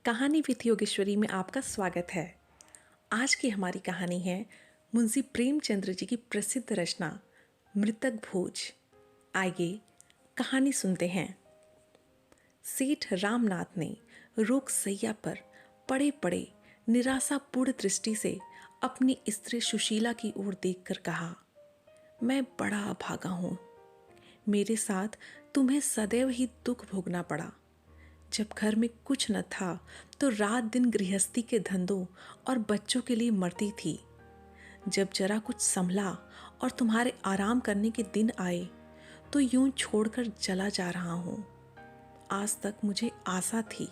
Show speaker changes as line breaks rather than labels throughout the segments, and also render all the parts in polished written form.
कहानी विथ योगेश्वरी में आपका स्वागत है। आज की हमारी कहानी है मुंशी प्रेमचंद्र जी की प्रसिद्ध रचना मृतक भोज। आइए कहानी सुनते हैं। सेठ रामनाथ ने रोग सैया पर पड़े पड़े निराशापूर्ण दृष्टि से अपनी स्त्री सुशीला की ओर देखकर कहा, मैं बड़ा अभागा हूँ। मेरे साथ तुम्हें सदैव ही दुख भोगना पड़ा। जब घर में कुछ न था तो रात दिन गृहस्थी के धंधों और बच्चों के लिए मरती थी। जब जरा कुछ संभला और तुम्हारे आराम करने के दिन आए तो यूं छोड़कर चला जा रहा हूं। आज तक मुझे आशा थी,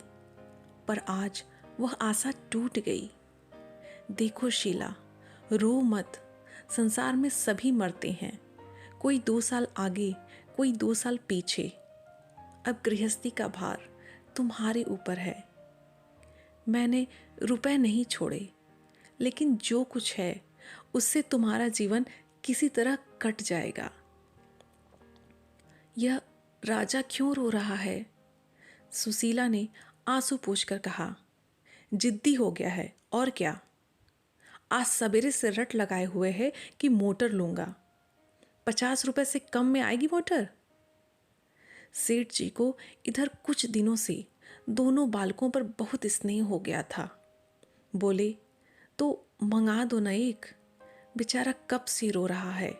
पर आज वह आशा टूट गई। देखो शीला, रो मत। संसार में सभी मरते हैं, कोई 2 साल आगे, कोई 2 साल पीछे। अब गृहस्थी का भार तुम्हारे ऊपर है। मैंने रुपए नहीं छोड़े, लेकिन जो कुछ है उससे तुम्हारा जीवन किसी तरह कट जाएगा। यह राजा क्यों रो रहा है? सुशीला ने आंसू पोंछकर कहा। जिद्दी हो गया है और क्या। आज सवेरे से रट लगाए हुए है कि मोटर लूंगा। 50 रुपए से कम में आएगी मोटर? सेठ जी को इधर कुछ दिनों से दोनों बालकों पर बहुत स्नेह हो गया था। बोले, तो मंगा दो ना एक। बेचारा कब से रो रहा है।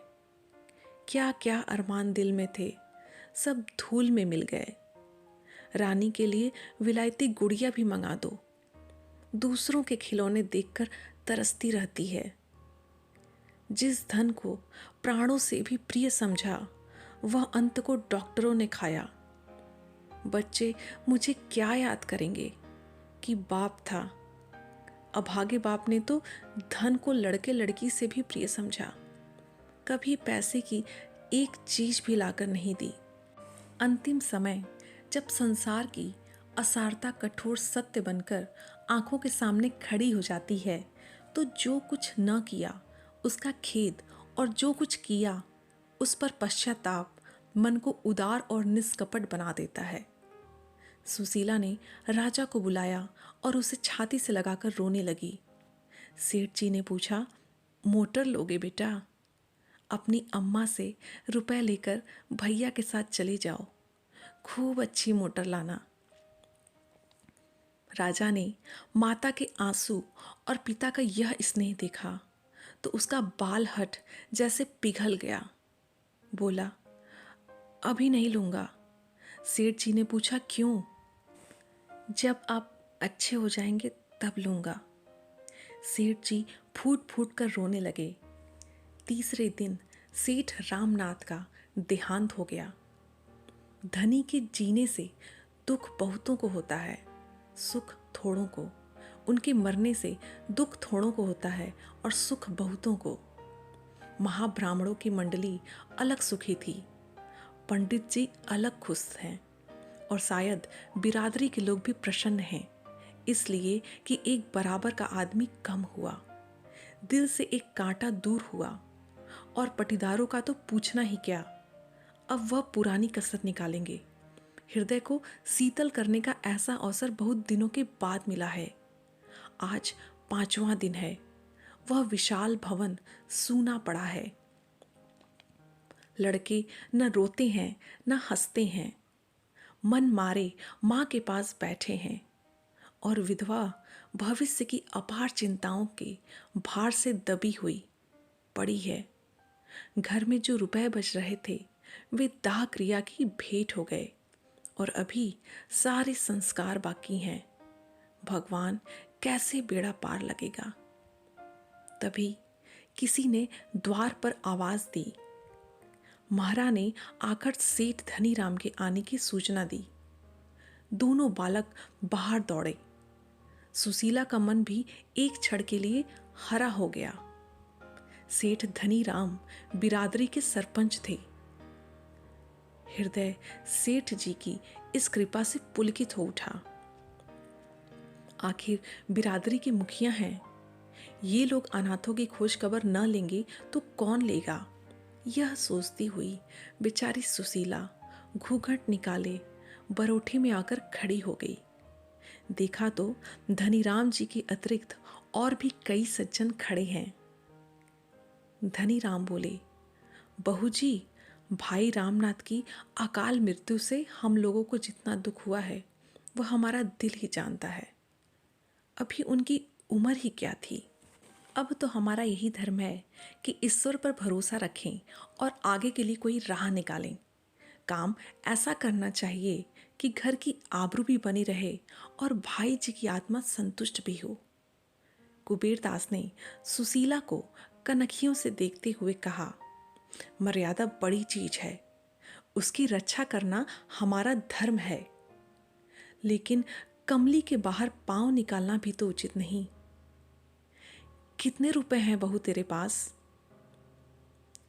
क्या क्या अरमान दिल में थे, सब धूल में मिल गए। रानी के लिए विलायती गुड़िया भी मंगा दो। दूसरों के खिलौने देखकर तरसती रहती है। जिस धन को प्राणों से भी प्रिय समझा, वह अंत को डॉक्टरों ने खाया। बच्चे मुझे क्या याद करेंगे कि बाप था। अभागे बाप ने तो धन को लड़के लड़की से भी प्रिय समझा, कभी पैसे की एक चीज भी लाकर नहीं दी। अंतिम समय जब संसार की असारता कठोर सत्य बनकर आंखों के सामने खड़ी हो जाती है, तो जो कुछ न किया उसका खेद, और जो कुछ किया उस पर पश्चाताप मन को उदार और निष्कपट बना देता है। सुशीला ने राजा को बुलाया और उसे छाती से लगाकर रोने लगी। सेठ जी ने पूछा, मोटर लोगे बेटा? अपनी अम्मा से रुपए लेकर भैया के साथ चले जाओ, खूब अच्छी मोटर लाना। राजा ने माता के आंसू और पिता का यह स्नेह देखा तो उसका बाल हट जैसे पिघल गया। बोला, अभी नहीं लूंगा। सेठ जी ने पूछा, क्यों? जब आप अच्छे हो जाएंगे तब लूंगा। सेठ जी फूट फूट कर रोने लगे। तीसरे दिन सेठ रामनाथ का देहांत हो गया। धनी के जीने से दुख बहुतों को होता है, सुख थोड़ों को। उनके मरने से दुख थोड़ों को होता है और सुख बहुतों को। महाब्राह्मणों की मंडली अलग सुखी थी, पंडित जी अलग खुश हैं, और शायद बिरादरी के लोग भी प्रसन्न हैं, इसलिए कि एक बराबर का आदमी कम हुआ। दिल से एक कांटा दूर हुआ, और पटीदारों का तो पूछना ही क्या। अब वह पुरानी कसरत निकालेंगे। हृदय को शीतल करने का ऐसा अवसर बहुत दिनों के बाद मिला है। आज 5वां दिन है। वह विशाल भवन सूना पड़ा है। लड़के न रोते हैं न हंसते हैं, मन मारे माँ के पास बैठे हैं, और विधवा भविष्य की अपार चिंताओं के भार से दबी हुई पड़ी है। घर में जो रुपए बच रहे थे वे दाह क्रिया की भेंट हो गए, और अभी सारे संस्कार बाकी हैं। भगवान कैसे बेड़ा पार लगेगा। तभी किसी ने द्वार पर आवाज दी। महारा ने आकर सेठ धनीराम के आने की सूचना दी। दोनों बालक बाहर दौड़े। सुशीला का मन भी एक क्षण के लिए हरा हो गया। सेठ धनीराम बिरादरी के सरपंच थे। हृदय सेठ जी की इस कृपा से पुलकित हो उठा। आखिर बिरादरी के मुखिया हैं, ये लोग अनाथों की खोज खबर न लेंगे तो कौन लेगा। यह सोचती हुई बेचारी सुशीला घूंघट निकाले बरोठे में आकर खड़ी हो गई। देखा तो धनीराम जी के अतिरिक्त और भी कई सज्जन खड़े हैं। धनीराम बोले, बहू जी, भाई रामनाथ की अकाल मृत्यु से हम लोगों को जितना दुख हुआ है वह हमारा दिल ही जानता है। अभी उनकी उम्र ही क्या थी। अब तो हमारा यही धर्म है कि ईश्वर पर भरोसा रखें और आगे के लिए कोई राह निकालें। काम ऐसा करना चाहिए कि घर की आबरू भी बनी रहे और भाई जी की आत्मा संतुष्ट भी हो। कुबेरदास ने सुशीला को कनखियों से देखते हुए कहा, मर्यादा बड़ी चीज है, उसकी रक्षा करना हमारा धर्म है, लेकिन कमली के बाहर पांव निकालना भी तो उचित नहीं। कितने रुपए हैं बहू तेरे पास?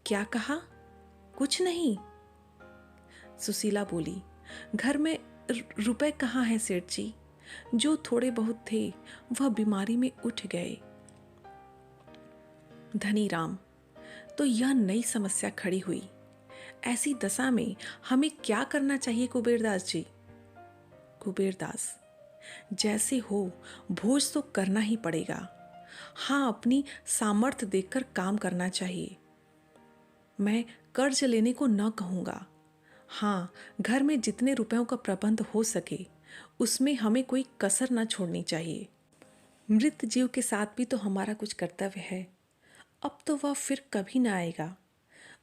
क्या कहा? कुछ नहीं। सुशीला बोली, घर में रुपए कहाँ हैं सेठ जी? जो थोड़े बहुत थे वह बीमारी में उठ गए। धनीराम, तो यह नई समस्या खड़ी हुई। ऐसी दशा में हमें क्या करना चाहिए कुबेरदास जी? कुबेरदास, जैसे हो भोज तो करना ही पड़ेगा। हाँ, अपनी सामर्थ्य देखकर काम करना चाहिए। मैं कर्ज लेने को न कहूँगा। हाँ, घर में जितने रुपयों का प्रबंध हो सके उसमें हमें कोई कसर न छोड़नी चाहिए। मृत जीव के साथ भी तो हमारा कुछ कर्तव्य है। अब तो वह फिर कभी न आएगा।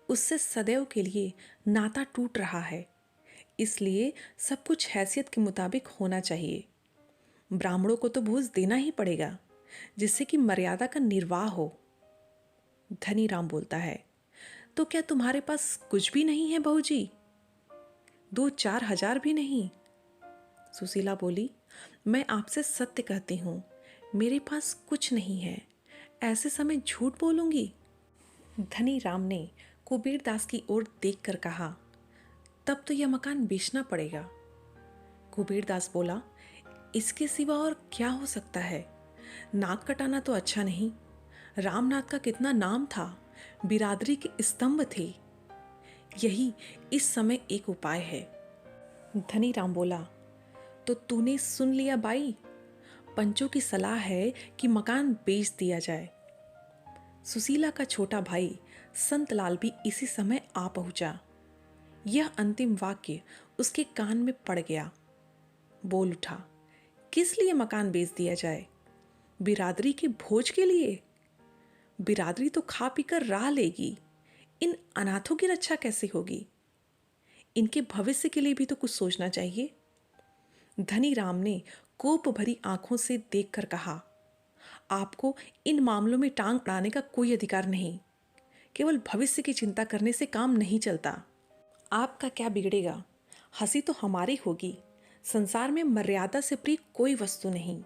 उससे सदैव के लिए नाता टूट रहा है। इसलिए सब कुछ हैसियत के मुताबिक होना चाहिए। ब्राह्मणों को तो भोज देना ही पड़ेगा, जिससे कि मर्यादा का निर्वाह हो। धनीराम बोलता है, तो क्या तुम्हारे पास कुछ भी नहीं है बहू जी? 2-4 हजार भी नहीं? सुशीला बोली, मैं आपसे सत्य कहती हूँ, मेरे पास कुछ नहीं है। ऐसे समय झूठ बोलूंगी? धनीराम ने कुबेरदास की ओर देखकर कहा, तब तो यह मकान बेचना पड़ेगा। कुबेरदास बोला, इसके सिवा और क्या हो सकता है? नाक कटाना तो अच्छा नहीं। रामनाथ का कितना नाम था, बिरादरी के स्तंभ थे। यही इस समय एक उपाय है। धनीराम बोला, तो तूने सुन लिया बाई, पंचों की सलाह है कि मकान बेच दिया जाए। सुशीला का छोटा भाई संतलाल भी इसी समय आ पहुंचा। यह अंतिम वाक्य उसके कान में पड़ गया। बोल उठा, किस लिए मकान बेच दिया जाए? बिरादरी के भोज के लिए? बिरादरी तो खा पीकर राह लेगी, इन अनाथों की रक्षा कैसे होगी? इनके भविष्य के लिए भी तो कुछ सोचना चाहिए। धनीराम ने कोप भरी आंखों से देखकर कहा, आपको इन मामलों में टांग अड़ाने का कोई अधिकार नहीं। केवल भविष्य की चिंता करने से काम नहीं चलता। आपका क्या बिगड़ेगा? हंसी तो हमारी होगी। संसार में मर्यादा से प्रिय कोई वस्तु नहीं।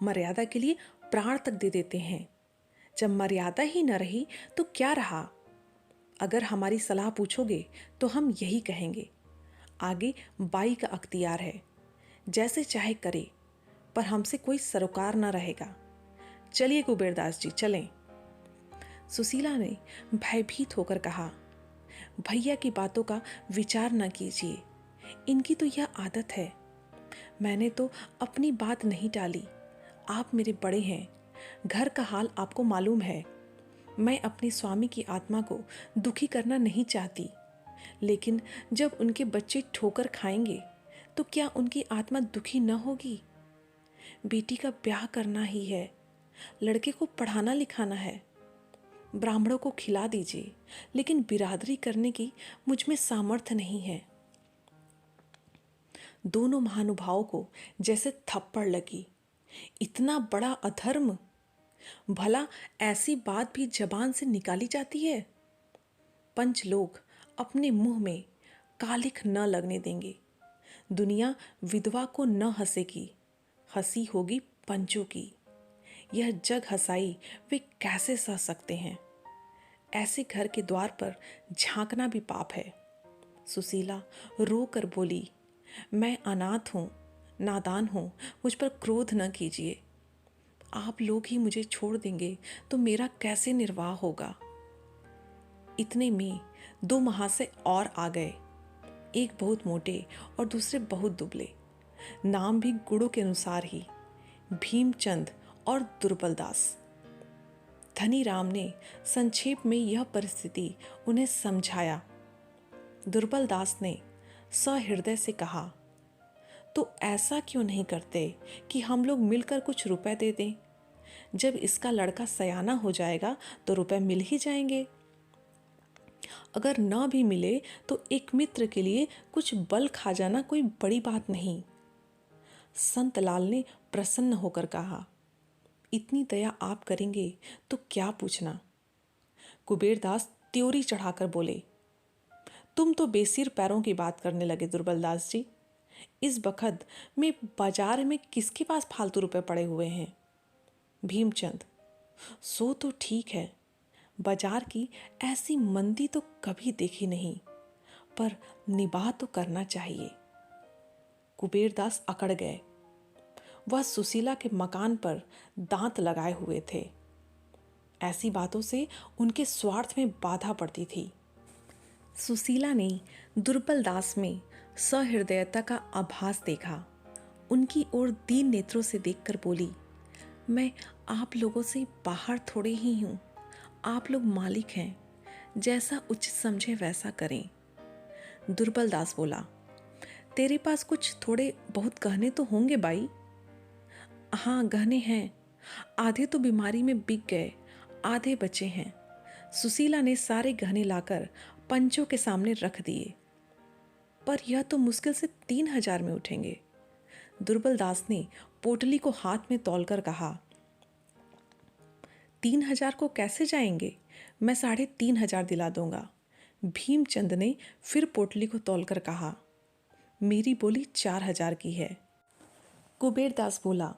मर्यादा के लिए प्राण तक दे देते हैं। जब मर्यादा ही न रही तो क्या रहा? अगर हमारी सलाह पूछोगे तो हम यही कहेंगे, आगे बाई का अख्तियार है, जैसे चाहे करे, पर हमसे कोई सरोकार न रहेगा। चलिए कुबेरदास जी, चलें। सुशीला ने भयभीत होकर कहा, भैया की बातों का विचार न कीजिए, इनकी तो यह आदत है। मैंने तो अपनी बात नहीं टाली। आप मेरे बड़े हैं, घर का हाल आपको मालूम है। मैं अपने स्वामी की आत्मा को दुखी करना नहीं चाहती, लेकिन जब उनके बच्चे ठोकर खाएंगे तो क्या उनकी आत्मा दुखी न होगी? बेटी का ब्याह करना ही है, लड़के को पढ़ाना लिखाना है। ब्राह्मणों को खिला दीजिए, लेकिन बिरादरी करने की मुझ में सामर्थ्य नहीं है। दोनों महानुभावों को जैसे थप्पड़ लगी। इतना बड़ा अधर्म! भला ऐसी बात भी जबान से निकाली जाती है? पंच लोग अपने मुंह में कालिख न लगने देंगे। दुनिया विधवा को न हंसेगी, हंसी होगी पंचों की। यह जग हंसाई वे कैसे सह सकते हैं? ऐसे घर के द्वार पर झांकना भी पाप है। सुशीला रो कर बोली, मैं अनाथ हूँ, नादान हूँ, मुझ पर क्रोध न कीजिए। आप लोग ही मुझे छोड़ देंगे तो मेरा कैसे निर्वाह होगा? इतने में 2 महाशय और आ गए। एक बहुत मोटे और दूसरे बहुत दुबले। नाम भी गुणों के अनुसार ही, भीमचंद और दुर्बलदास। धनीराम ने संक्षेप में यह परिस्थिति उन्हें समझाया। दुर्बलदास ने सहृदय से कहा, तो ऐसा क्यों नहीं करते कि हम लोग मिलकर कुछ रुपए दे दें? जब इसका लड़का सयाना हो जाएगा तो रुपए मिल ही जाएंगे। अगर ना भी मिले तो एक मित्र के लिए कुछ बल खा जाना कोई बड़ी बात नहीं। संत लाल ने प्रसन्न होकर कहा, इतनी दया आप करेंगे तो क्या पूछना। कुबेरदास त्योरी चढ़ाकर बोले, तुम तो बेसिर पैरों की बात करने लगे दुर्बलदास जी। इस बखत में बाजार में किसके पास फालतू रुपए पड़े हुए हैं? भीमचंद, सो तो ठीक है, बाजार की ऐसी मंदी तो कभी देखी नहीं, पर निबाह तो करना चाहिए। कुबेरदास अकड़ गए। वह सुशीला के मकान पर दांत लगाए हुए थे। ऐसी बातों से उनके स्वार्थ में बाधा पड़ती थी। सुशीला ने दुर्बलदास में सहृदयता का आभास देखा। उनकी ओर दीन नेत्रों से देखकर बोली, मैं आप लोगों से बाहर थोड़े ही हूँ, आप लोग मालिक हैं, जैसा उचित समझे वैसा करें। दुर्बलदास बोला, तेरे पास कुछ थोड़े बहुत गहने तो होंगे बाई? हाँ, गहने हैं, आधे तो बीमारी में बिक गए, आधे बचे हैं। सुशीला ने सारे गहने लाकर पंचों के सामने रख दिए। पर यह तो मुश्किल से 3,000 में उठेंगे। दुर्बलदास ने पोटली को हाथ में तौलकर कहा, 3,000 को कैसे जाएंगे? मैं 3,500 दिला दूंगा। भीमचंद ने फिर पोटली को तौलकर कहा, मेरी बोली 4,000 की है। कुबेरदास बोला,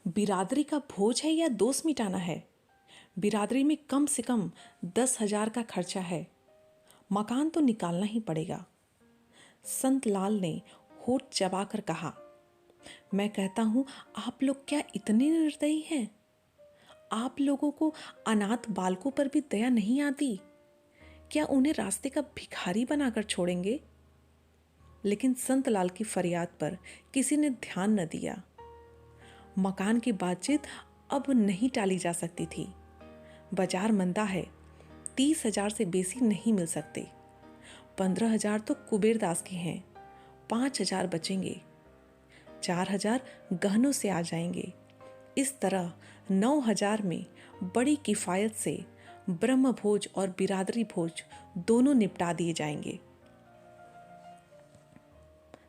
बिरादरी का भोज है या दोष मिटाना है? बिरादरी में कम से कम 10,000 का खर्चा है, मकान तो निकालना ही पड़ेगा। संत लाल ने होठ चबाकर कहा, मैं कहता हूं, आप लोग क्या इतने निर्दयी हैं? आप लोगों को अनाथ बालकों पर भी दया नहीं आती? क्या उन्हें रास्ते का भिखारी बनाकर छोड़ेंगे? लेकिन संत लाल की फरियाद पर किसी ने ध्यान न दिया। मकान की बातचीत अब नहीं टाली जा सकती थी। बाजार मंदा है, 30,000 से बेसी नहीं मिल सकते। 15,000 तो कुबेरदास के हैं, 5,000 बचेंगे, 4,000 गहनों से आ जाएंगे। इस तरह 9,000 में बड़ी किफ़ायत से ब्रह्म भोज और बिरादरी भोज दोनों निपटा दिए जाएंगे।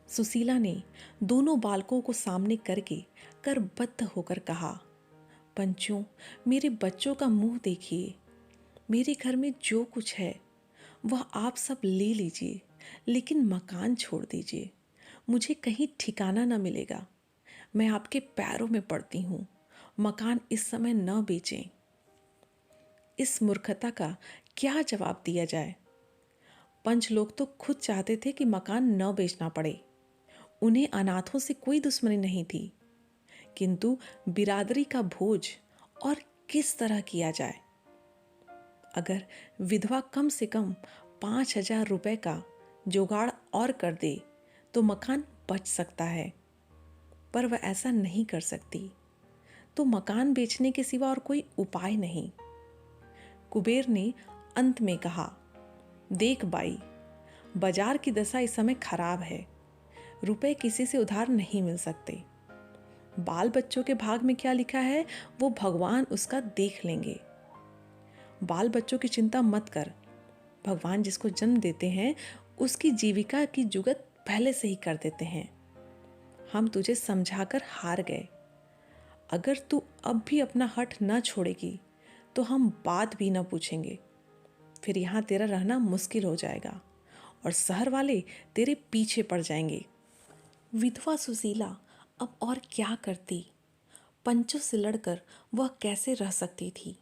सुशीला ने दोनों बालकों को सामने करके करबद्ध होकर कहा, पंचों, मेरे बच्चों का मुंह देखिए। मेरे घर में जो कुछ है वह आप सब ले लीजिए, लेकिन मकान छोड़ दीजिए। मुझे कहीं ठिकाना न मिलेगा। मैं आपके पैरों में पड़ती हूँ, मकान इस समय न बेचें। इस मूर्खता का क्या जवाब दिया जाए? पंच लोग तो खुद चाहते थे कि मकान न बेचना पड़े। उन्हें अनाथों से कोई दुश्मनी नहीं थी, किंतु बिरादरी का भोज और किस तरह किया जाए? अगर विधवा कम से कम 5,000 रुपए का जुगाड़ और कर दे तो मकान बच सकता है, पर वह ऐसा नहीं कर सकती, तो मकान बेचने के सिवा और कोई उपाय नहीं। कुबेर ने अंत में कहा, देख बाई, बाजार की दशा इस समय खराब है, रुपए किसी से उधार नहीं मिल सकते। बाल बच्चों के भाग में क्या लिखा है वो भगवान उसका देख लेंगे। बाल बच्चों की चिंता मत कर, भगवान जिसको जन्म देते हैं उसकी जीविका की जुगत पहले से ही कर देते हैं। हम तुझे समझाकर हार गए। अगर तू अब भी अपना हठ न छोड़ेगी तो हम बात भी न पूछेंगे। फिर यहाँ तेरा रहना मुश्किल हो जाएगा और शहर वाले तेरे पीछे पड़ जाएंगे। विधवा सुशीला अब और क्या करती? पंचों से लड़कर वह कैसे रह सकती थी?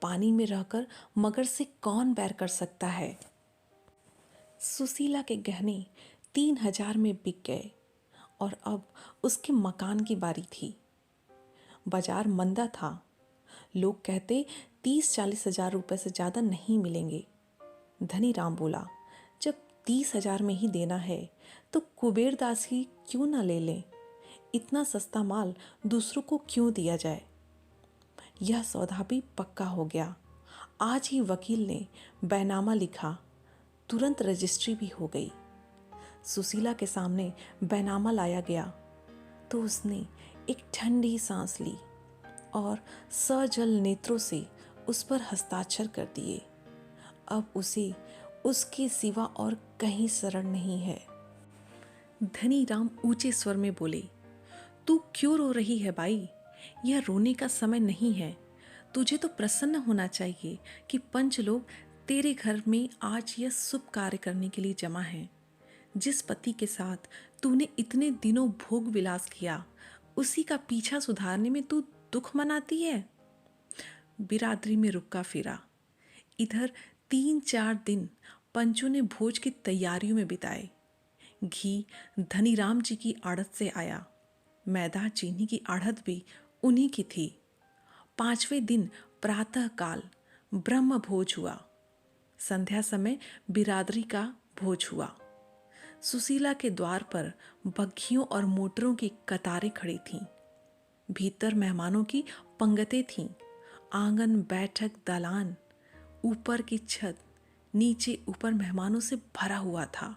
पानी में रहकर मगर से कौन बैर कर सकता है? सुशीला के गहने 3,000 में बिक गए और अब उसके मकान की बारी थी। बाजार मंदा था। लोग कहते 30-40 हजार रुपये से ज़्यादा नहीं मिलेंगे। धनीराम बोला, जब 30,000 में ही देना है तो कुबेरदास ही क्यों ना ले लें? इतना सस्ता माल दूसरों को क्यों दिया जाए? यह सौदा भी पक्का हो गया। आज ही वकील ने बैनामा लिखा, तुरंत रजिस्ट्री भी हो गई। सुशीला के सामने बैनामा लाया गया तो उसने एक ठंडी सांस ली और सजल नेत्रों से उस पर हस्ताक्षर कर दिए। अब उसे उसके सिवा और कहीं शरण नहीं है। धनीराम ऊंचे स्वर में बोले, तू क्यों रो रही है बाई? यह रोने का समय नहीं है। तुझे तो प्रसन्न होना चाहिए कि पंच लोग तेरे घर में आज यह शुभ कार्य करने के लिए जमा हैं। जिस पति के साथ तूने इतने दिनों भोग विलास किया, उसी का पीछा सुधारने में तू दुख मनाती है। बिरादरी में रुका फिरा। इधर 3-4 दिन पंचों ने भोज की तैयारियों में बिताए। घी धनीराम जी की आड़त से आया। मैदा चीनी की आढ़त भी उन्हीं की थी। 5वें दिन प्रातः काल ब्रह्म भोज हुआ। संध्या समय बिरादरी का भोज हुआ। सुशीला के द्वार पर बग्घियों और मोटरों की कतारें खड़ी थीं। भीतर मेहमानों की पंगतें थीं। आंगन, बैठक, दालान, ऊपर की छत, नीचे ऊपर मेहमानों से भरा हुआ था।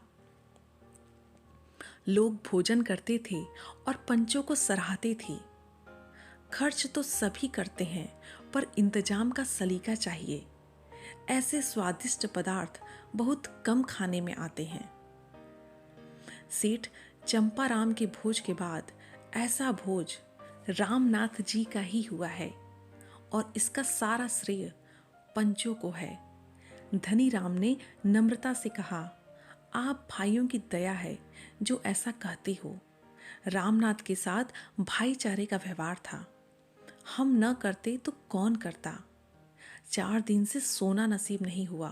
लोग भोजन करते थे और पंचों को सराहते थे। खर्च तो सभी करते हैं, पर इंतजाम का सलीका चाहिए। ऐसे स्वादिष्ट पदार्थ बहुत कम खाने में आते हैं। सेठ चंपाराम के भोज के बाद ऐसा भोज रामनाथ जी का ही हुआ है और इसका सारा श्रेय पंचों को है। धनीराम ने नम्रता से कहा, आप भाइयों की दया है जो ऐसा कहते हो। रामनाथ के साथ भाईचारे का व्यवहार था। हम न करते तो कौन करता? 4 दिन से सोना नसीब नहीं हुआ।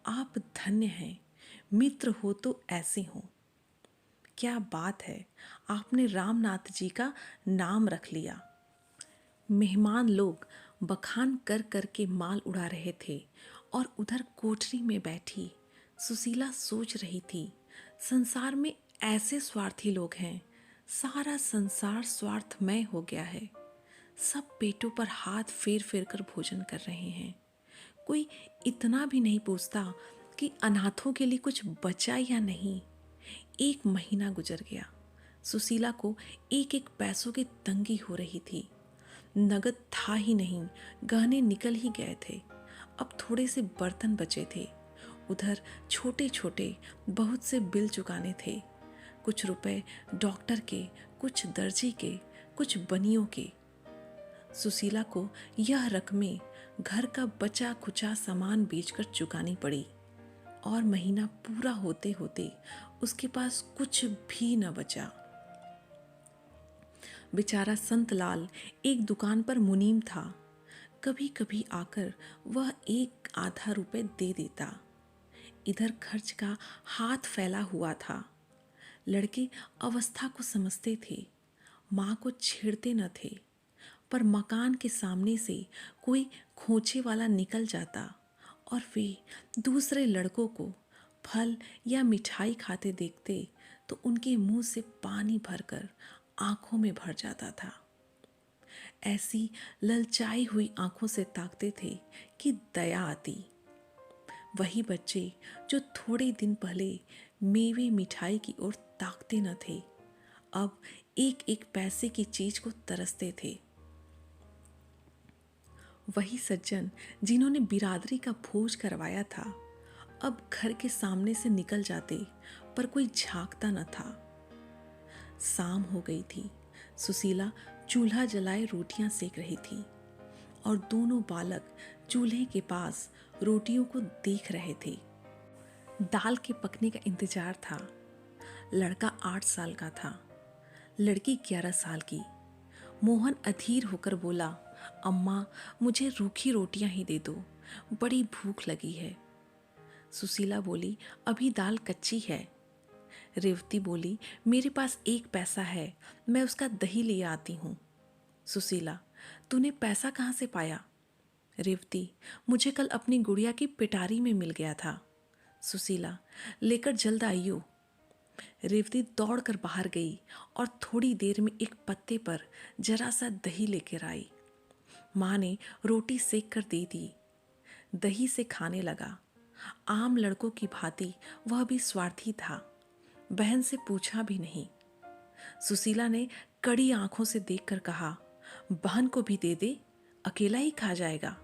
आप धन्य हैं, मित्र हो तो ऐसे हो। क्या बात है, आपने रामनाथ जी का नाम रख लिया। मेहमान लोग बखान कर कर के माल उड़ा रहे थे और उधर कोठरी में बैठी सुशीला सोच रही थी, संसार में ऐसे स्वार्थी लोग हैं। सारा संसार स्वार्थमय हो गया है। सब पेटों पर हाथ फेर फेर कर भोजन कर रहे हैं। कोई इतना भी नहीं पूछता कि अनाथों के लिए कुछ बचा या नहीं। 1 महीना गुजर गया। सुशीला को एक एक पैसों की तंगी हो रही थी। नगद था ही नहीं, गहने निकल ही गए थे। अब थोड़े से बर्तन बचे थे। उधर छोटे छोटे बहुत से बिल चुकाने थे। कुछ रुपए डॉक्टर के, कुछ दर्जी के, कुछ बनियों के। सुशीला को यह रकमें घर का बचा खुचा सामान बेचकर चुकानी पड़ी और महीना पूरा होते होते उसके पास कुछ भी न बचा। बेचारा संतलाल एक दुकान पर मुनीम था। कभी कभी आकर वह 1-आधा रुपए दे देता। इधर खर्च का हाथ फैला हुआ था। लड़के अवस्था को समझते थे, माँ को छेड़ते न थे, पर मकान के सामने से कोई खोचे वाला निकल जाता और वे दूसरे लड़कों को फल या मिठाई खाते देखते तो उनके मुंह से पानी भरकर आंखों में भर जाता था। ऐसी ललचाई हुई आंखों से ताकते थे कि दया आती। वही बच्चे जो थोड़े दिन पहले मेवे मिठाई की ओर ताकते न थे, अब एक एक पैसे की चीज को तरसते थे। वही सज्जन जिन्होंने बिरादरी का भोज करवाया था, अब घर के सामने से निकल जाते, पर कोई झांकता न था। शाम हो गई थी। सुशीला चूल्हा जलाए रोटियां सेक रही थी और दोनों बालक चूल्हे के पास रोटियों को देख रहे थे। दाल के पकने का इंतजार था। लड़का 8 साल का था, लड़की 11 साल की। मोहन अधीर होकर बोला, अम्मा मुझे रूखी रोटियां ही दे दो, बड़ी भूख लगी है। सुशीला बोली, अभी दाल कच्ची है। रेवती बोली, मेरे पास 1 पैसा है, मैं उसका दही ले आती हूँ। सुशीला, तूने पैसा कहाँ से पाया? रेवती, मुझे कल अपनी गुड़िया की पिटारी में मिल गया था। सुशीला, लेकर जल्द आइयो। रेवती दौड़कर बाहर गई और थोड़ी देर में एक पत्ते पर जरा सा दही लेकर आई। माँ ने रोटी सेक कर दे दी। दही से खाने लगा। आम लड़कों की भांति वह भी स्वार्थी था। बहन से पूछा भी नहीं। सुशीला ने कड़ी आंखों से देखकर कहा, बहन को भी दे दे, अकेला ही खा जाएगा।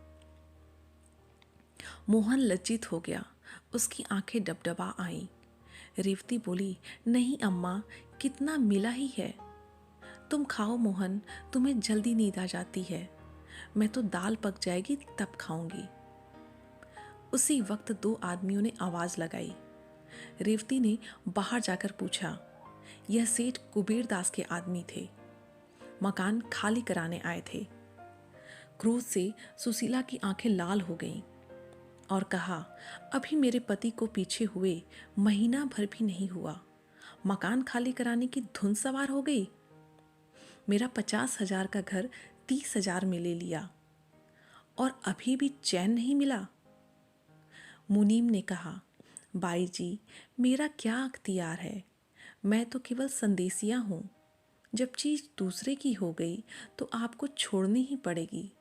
मोहन लज्जित हो गया। उसकी आंखें डबडबा आईं। रेवती बोली, नहीं अम्मा, कितना मिला ही है। तुम खाओ मोहन, तुम्हें जल्दी नींद आ जाती है। मैं तो दाल पक जाएगी तब खाऊंगी। उसी वक्त दो आदमियों ने आवाज लगाई। रेवती ने बाहर जाकर पूछा। यह सेठ कुबेर दास के आदमी थे। मकान खाली कराने आए थे। क्रोध से सुशीला की आंखें लाल हो गईं और कहा, अभी मेरे पति को पीछे हुए महीना भर भी नहीं हुआ, मकान खाली कराने की धुन सवार हो गई। मेरा 50,000 का घर 30,000 में ले लिया और अभी भी चैन नहीं मिला। मुनीम ने कहा, बाई जी, मेरा क्या अख्तियार है, मैं तो केवल संदेशिया हूँ। जब चीज दूसरे की हो गई तो आपको छोड़नी ही पड़ेगी।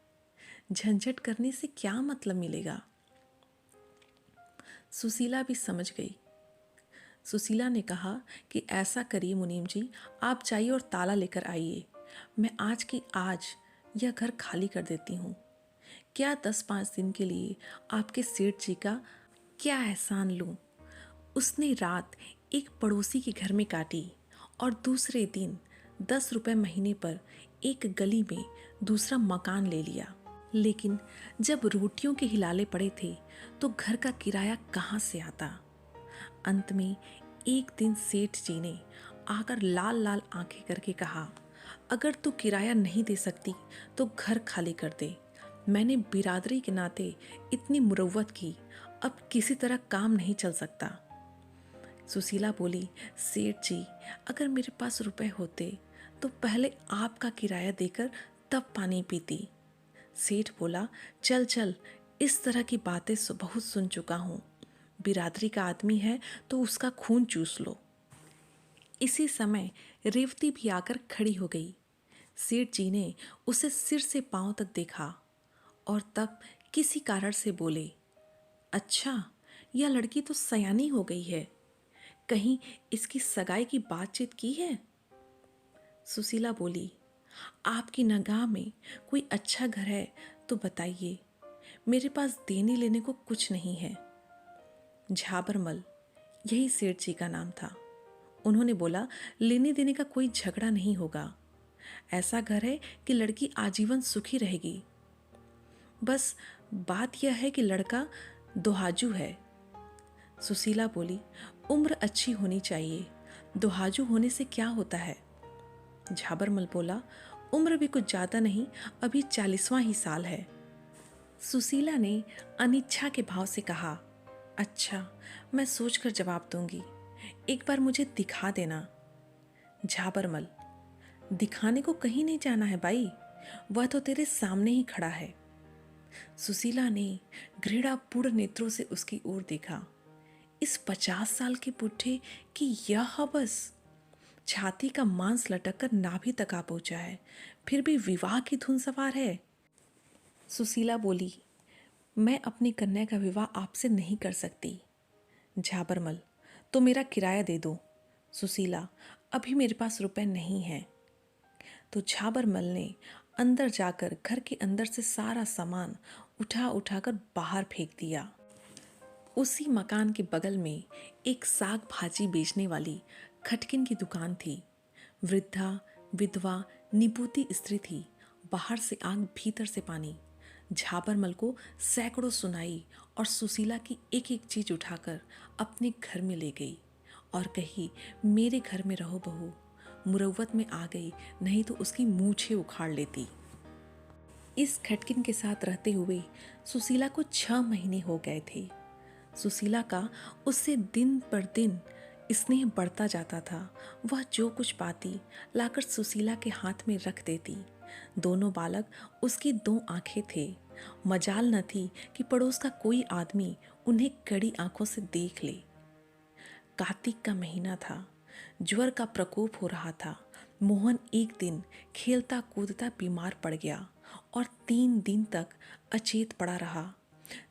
झंझट करने से क्या मतलब मिलेगा। सुशीला भी समझ गई। सुशीला ने कहा कि ऐसा करिए मुनीम जी, आप जाइए और ताला लेकर आइए। मैं आज की आज यह घर खाली कर देती हूँ। क्या 10-5 दिन के लिए आपके सेठ जी का क्या एहसान लूँ। उसने रात एक पड़ोसी के घर में काटी और दूसरे दिन 10 रुपए महीने पर एक गली में दूसरा मकान ले लिया। लेकिन जब रोटियों के हिलाले पड़े थे तो घर का किराया कहाँ से आता। अंत में एक दिन सेठ जी ने आकर लाल लाल आंखें करके कहा, अगर तू किराया नहीं दे सकती तो घर खाली कर दे। मैंने बिरादरी के नाते इतनी मुरव्वत की, अब किसी तरह काम नहीं चल सकता। सुशीला बोली, सेठ जी, अगर मेरे पास रुपए होते तो पहले आपका किराया देकर तब पानी पीती। सेठ बोला, चल चल, इस तरह की बातें बहुत सुन चुका हूँ। बिरादरी का आदमी है तो उसका खून चूस लो। इसी समय रेवती भी आकर खड़ी हो गई। सेठ जी ने उसे सिर से पांव तक देखा और तब किसी कारण से बोले, अच्छा, यह लड़की तो सयानी हो गई है, कहीं इसकी सगाई की बातचीत की है। सुशीला बोली, आपकी निगाह में कोई अच्छा घर है तो बताइए, मेरे पास देने लेने को कुछ नहीं है। झाबरमल, यही सेठ जी का नाम था। उन्होंने बोला, लेने देने का कोई झगड़ा नहीं होगा। ऐसा घर है कि लड़की आजीवन सुखी रहेगी। बस बात यह है कि लड़का दोहाजू है। सुशीला बोली, उम्र अच्छी होनी चाहिए, दोहाजू होने से क्या होता है। झाबरमल बोला, उम्र भी कुछ ज़्यादा नहीं, अभी 40वां ही साल है। सुशीला ने अनिच्छा के भाव से कहा, अच्छा, मैं सोचकर जवाब दूंगी, एक बार मुझे दिखा देना। झाबरमल, दिखाने को कहीं नहीं जाना है बाई, वह तो तेरे सामने ही खड़ा है। सुशीला ने घृणापूर्ण नेत्रों से उसकी ओर देखा। इस 50 साल के बुढ़े की यह हवस, छाती का मांस लटक कर नाभि तक आ पहुंचा है, फिर भी विवाह की धुन सवार है। सुशीला बोली, मैं अपनी कन्या का विवाह आपसे नहीं कर सकती। झाबरमल, तो मेरा किराया दे दो। सुशीला, अभी मेरे पास रुपए नहीं है। तो झाबरमल ने अंदर जाकर घर के अंदर से सारा सामान उठा उठाकर बाहर फेंक दिया। उसी मकान के बगल में एक साग भाजी बेचने वाली खटकिन की दुकान थी। वृद्धा, विधवा, निपुती स्त्री थी। बाहर से आग, भीतर से पानी। झाबरमल को सैकड़ों सुनाई और सुशीला की एक एक चीज उठाकर अपने घर में ले गई और कही, मेरे घर में रहो बहू। मुरव्वत में आ गई, नहीं तो उसकी मूछें उखाड़ लेती। इस खटकिन के साथ रहते हुए सुशीला को 6 महीने हो गए थे। सुशीला का उससे दिन पर दिन स्नेह बढ़ता जाता था। वह जो कुछ पाती लाकर सुशीला के हाथ में रख देती। दोनों बालक उसकी 2 आंखें थे। मजाल न थी कि पड़ोस का कोई आदमी उन्हें कड़ी आंखों से देख ले। कार्तिक का महीना था। ज्वर का प्रकोप हो रहा था। मोहन एक दिन खेलता कूदता बीमार पड़ गया और 3 दिन तक अचेत पड़ा रहा।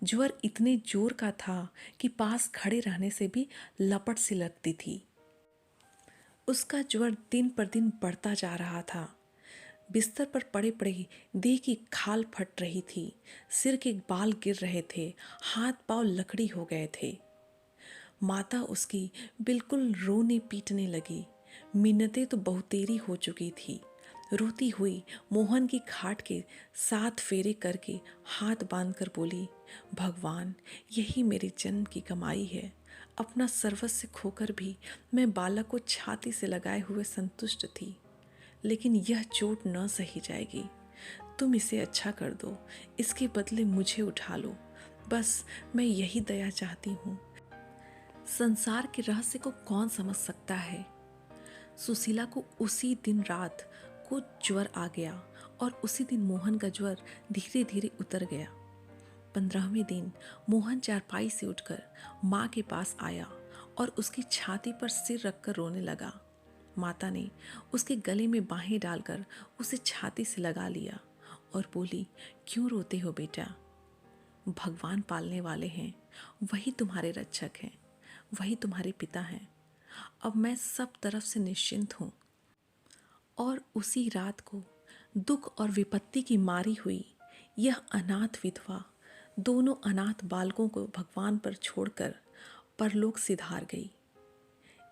ज्वर इतने जोर का था कि पास खड़े रहने से भी लपट सी लगती थी। उसका ज्वर दिन पर दिन बढ़ता जा रहा था। बिस्तर पर पड़े पड़े देह की खाल फट रही थी, सिर के बाल गिर रहे थे, हाथ पांव लकड़ी हो गए थे। माता उसकी बिल्कुल रोने पीटने लगी। मिन्नतें तो बहुतेरी हो चुकी थी। रोती हुई मोहन की खाट के 7 फेरे करके हाथ बांधकर बोली, भगवान, यही मेरे जन्म की कमाई है। अपना सर्वस्व खोकर भी मैं बालक को छाती से लगाए हुए संतुष्ट थी, लेकिन यह चोट न सही जाएगी। तुम इसे अच्छा कर दो, इसके बदले मुझे उठा लो। बस मैं यही दया चाहती हूँ। संसार के रहस्य को कौन समझ सकता है। सुशीला को उसी दिन रात को ज्वर आ गया और उसी दिन मोहन का ज्वर धीरे धीरे उतर गया। 15वें दिन मोहन चारपाई से उठकर माँ के पास आया और उसकी छाती पर सिर रखकर रोने लगा। माता ने उसके गले में बाहें डालकर उसे छाती से लगा लिया और बोली, क्यों रोते हो बेटा? भगवान पालने वाले हैं, वही तुम्हारे रक्षक हैं, वही तुम्हारे पिता हैं। अब मैं सब तरफ से निश्चिंत हूँ। और उसी रात को दुख और विपत्ति की मारी हुई यह अनाथ विधवा दोनों अनाथ बालकों को भगवान पर छोड़कर परलोक सिधार गई।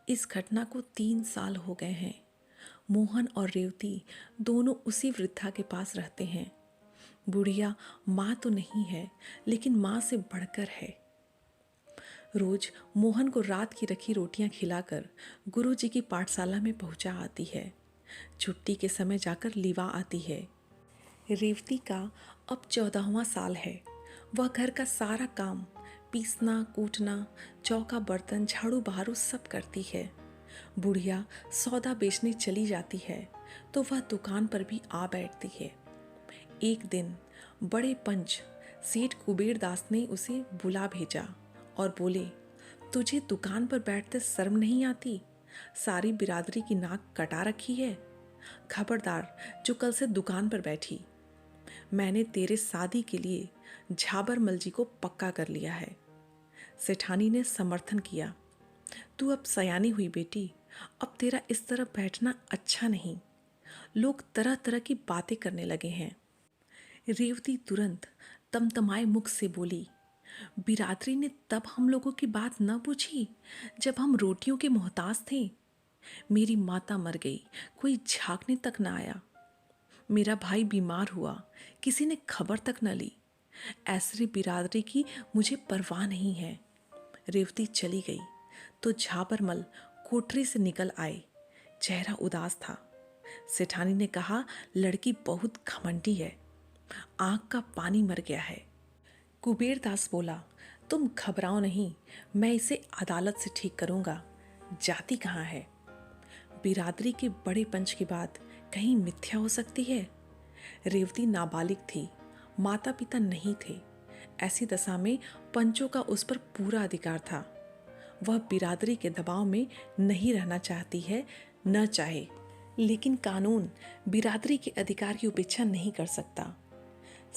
इस घटना को 3 साल हो गए हैं। मोहन और रेवती दोनों उसी वृद्धा के पास रहते हैं। बुढ़िया माँ तो नहीं है, लेकिन माँ से बढ़कर है। रोज मोहन को रात की रखी रोटियां खिलाकर गुरुजी की पाठशाला में पहुंचा आती है। छुट्टी के समय जाकर लिवा आती है। रेवती का अब 14वां साल है। वह घर का सारा काम, पीसना कूटना, चौका बर्तन झाड़ू बहारू सब करती है। बुढ़िया सौदा बेचने चली जाती है तो वह दुकान पर भी आ बैठती है। एक दिन बड़े पंच सेठ कुबेरदास ने उसे बुला भेजा और बोले, तुझे दुकान पर बैठते शर्म नहीं आती? सारी बिरादरी की नाक कटा रखी है। खबरदार जो कल से दुकान पर बैठी। मैंने तेरे शादी के लिए झाबरमल जी को पक्का कर लिया है। सेठानी ने समर्थन किया। तू अब सयानी हुई बेटी, अब तेरा इस तरह बैठना अच्छा नहीं। लोग तरह तरह की बातें करने लगे हैं। रेवती तुरंत तमतमाए मुख से बोली, बिरादरी ने तब हम लोगों की बात न पूछी जब हम रोटियों के मोहताज थे। मेरी माता मर गई, कोई झांकने तक न आया। मेरा भाई बीमार हुआ, किसी ने खबर तक न ली। ऐसरी बिरादरी की मुझे परवाह नहीं है। रेवती चली गई तो झाबरमल कोठरी से निकल आए। चेहरा उदास था। सेठानी ने कहा, लड़की बहुत घमंडी है, आंख का पानी मर गया है। कुबेरदास बोला, तुम घबराओ नहीं, मैं इसे अदालत से ठीक करूंगा। जाति कहाँ है? बिरादरी के बड़े पंच की बात कहीं मिथ्या हो सकती है? रेवती नाबालिग थी, माता पिता नहीं थे। ऐसी दशा में पंचों का उस पर पूरा अधिकार था। वह बिरादरी के दबाव में नहीं रहना चाहती है, न चाहे, लेकिन कानून बिरादरी के अधिकार की उपेक्षा नहीं कर सकता।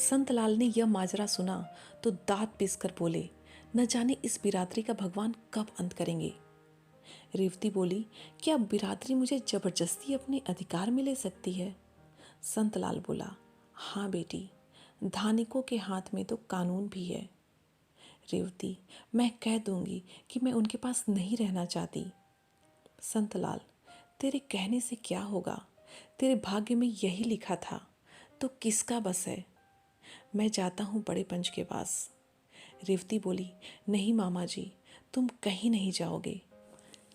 संतलाल ने यह माजरा सुना तो दांत पीसकर बोले, न जाने इस बिरादरी का भगवान कब अंत करेंगे। रेवती बोली, क्या बिरादरी मुझे जबरदस्ती अपने अधिकार में ले सकती है? संतलाल बोला, हाँ बेटी, धानिकों के हाथ में तो कानून भी है। रेवती, मैं कह दूंगी कि मैं उनके पास नहीं रहना चाहती। संतलाल, तेरे कहने से क्या होगा? तेरे भाग्य में यही लिखा था, तो किसका बस है? मैं जाता हूँ बड़े पंच के पास। रेवती बोली, नहीं मामा जी, तुम कहीं नहीं जाओगे।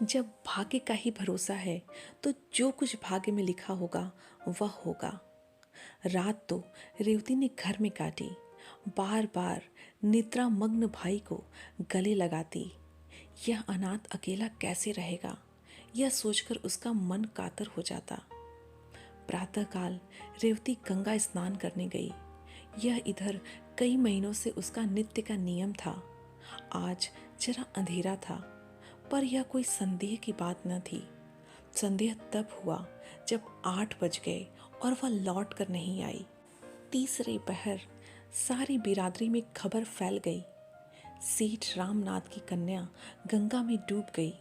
जब भाग्य का ही भरोसा है तो जो कुछ भाग्य में लिखा होगा वह होगा। रात तो रेवती ने घर में काटी। बार बार निद्रा मग्न भाई को गले लगाती। यह अनाथ अकेला कैसे रहेगा, यह सोचकर उसका मन कातर हो जाता। प्रातःकाल रेवती गंगा स्नान करने गई। यह इधर कई महीनों से उसका नित्य का नियम था। आज जरा अंधेरा था, पर यह कोई संदेह की बात न थी। संदेह तब हुआ जब 8 बज गए और वह लौट कर नहीं आई। तीसरे पहर सारी बिरादरी में खबर फैल गई। सेठ रामनाथ की कन्या गंगा में डूब गई,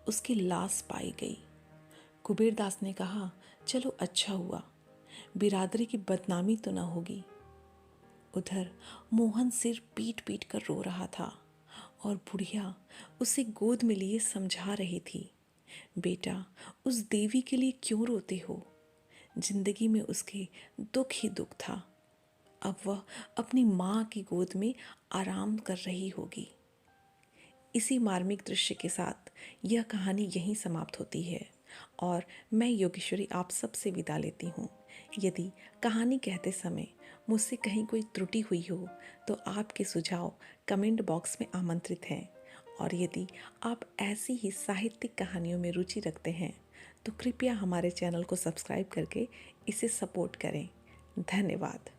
उसकी लाश पाई गई। कुबेरदास ने कहा, चलो अच्छा हुआ, बिरादरी की बदनामी तो न होगी। उधर मोहन सिर पीट पीट कर रो रहा था और बुढ़िया उसे गोद में लिए समझा रही थी, बेटा उस देवी के लिए क्यों रोते हो? जिंदगी में उसके दुख ही दुख था। अब वह अपनी माँ की गोद में आराम कर रही होगी। इसी मार्मिक दृश्य के साथ यह कहानी यहीं समाप्त होती है और मैं योगेश्वरी आप सबसे विदा लेती हूँ। यदि कहानी कहते समय मुझसे कहीं कोई त्रुटि हुई हो तो आपके सुझाव कमेंट बॉक्स में आमंत्रित हैं, और यदि आप ऐसी ही साहित्यिक कहानियों में रुचि रखते हैं तो कृपया हमारे चैनल को सब्सक्राइब करके इसे सपोर्ट करें। धन्यवाद।